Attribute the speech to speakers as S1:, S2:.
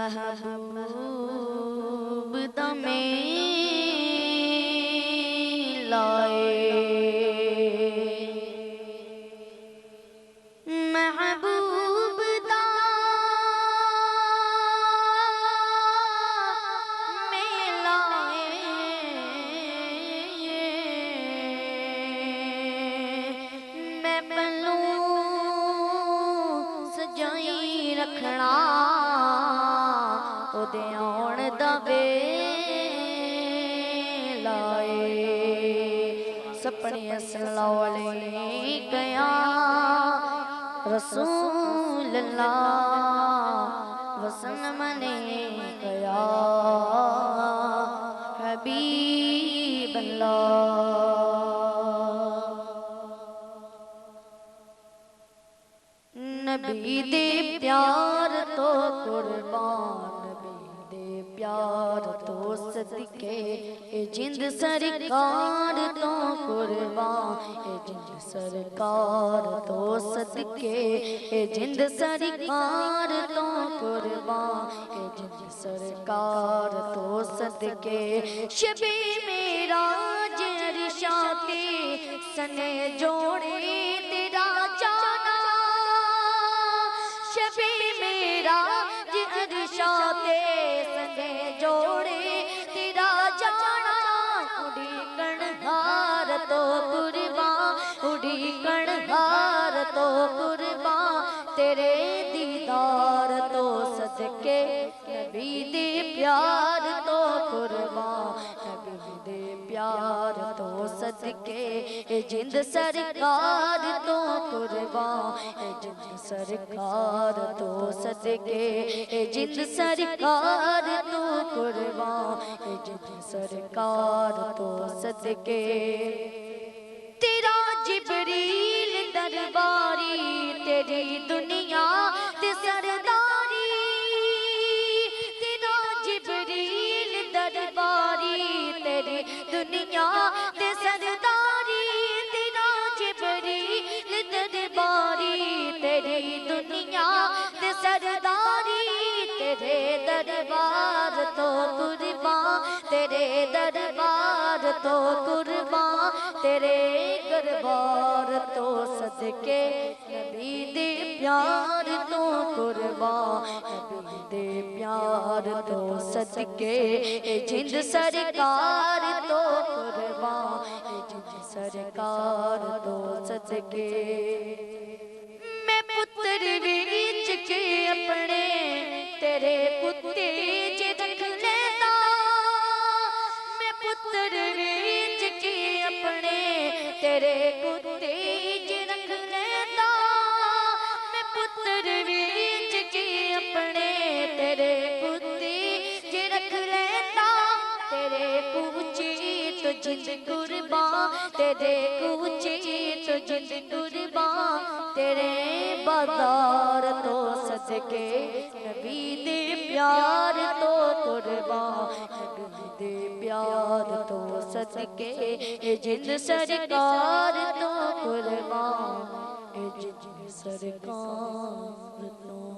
S1: महबूब दमे लाए, महबूब दा में लाए, मैं पलू सजाई रखना ओदे आउण दा वेला सपने असलौले गया रसूल अल्लाह वसन मने गया हबीब अल्लाह। नबी दे प्यार तो कुर्बान, नबी दे प्यार तो सदके ए जिंद सरकार तो कुर्बान, ए जिंद सरकार तो सदके ए जिंद सरकार तो कुर्बान, ए जिंद सरकार तो सदके। शबे मेराज अरशाते सने जोड़े तेरा जाना, शबे मेराज अरशाते सने जोड़े तेरा जाना। उड़ी कणहार तो कुर्बान, उड़ी कणहार तो कुर्बान, तेरे दीदार तो सदके नबी दे प्यार तो कुर्बान, नबी दे प्यार तो सदके ए जिंद सरकार तो कुर्बान, ए जिंद सरकार तो सदके ए जिंद सरकार तो कुर्बान, ए जिंद सरकार तो सदके। तेरा जिबरील दरबारी तेरी दुनिया ते सरदारी, तेरा जिबरील दरबारी तेरी दुनिया ते सरदारी, तेरा जिबरील दरबारी तेरी दुनिया ते सरदारी, तेरे दरबार तो कुर्बान, तेरे दरबार तो कुर्बान, तेरे दरबार तो सदके नबी दे प्यार तो कुर्बान, नबी दे प्यार तो सदके ए जिंद सरकार तो कुर्बान, ए जिंद सरकार तो सदके। मैं पुत्र विच के अपने तेरे पुत्ते च रख लेता, मैं पुत्र विच के अपने तेरे पुत्ते च रख लेता, मैं पुत्र विच के अपने तेरे पुत्ते च रख लेता। तेरे कूचे तो जिंद कुर्बान, तेरे कूचे तो जिंद कुर्बान, तेरे बाजार तो सदके नबी दे प्यार तो कुर्बान, नबी दे प्यार तो सदके ए जिंद सरकार तो कुर्बान, ए जिंद सरकार तो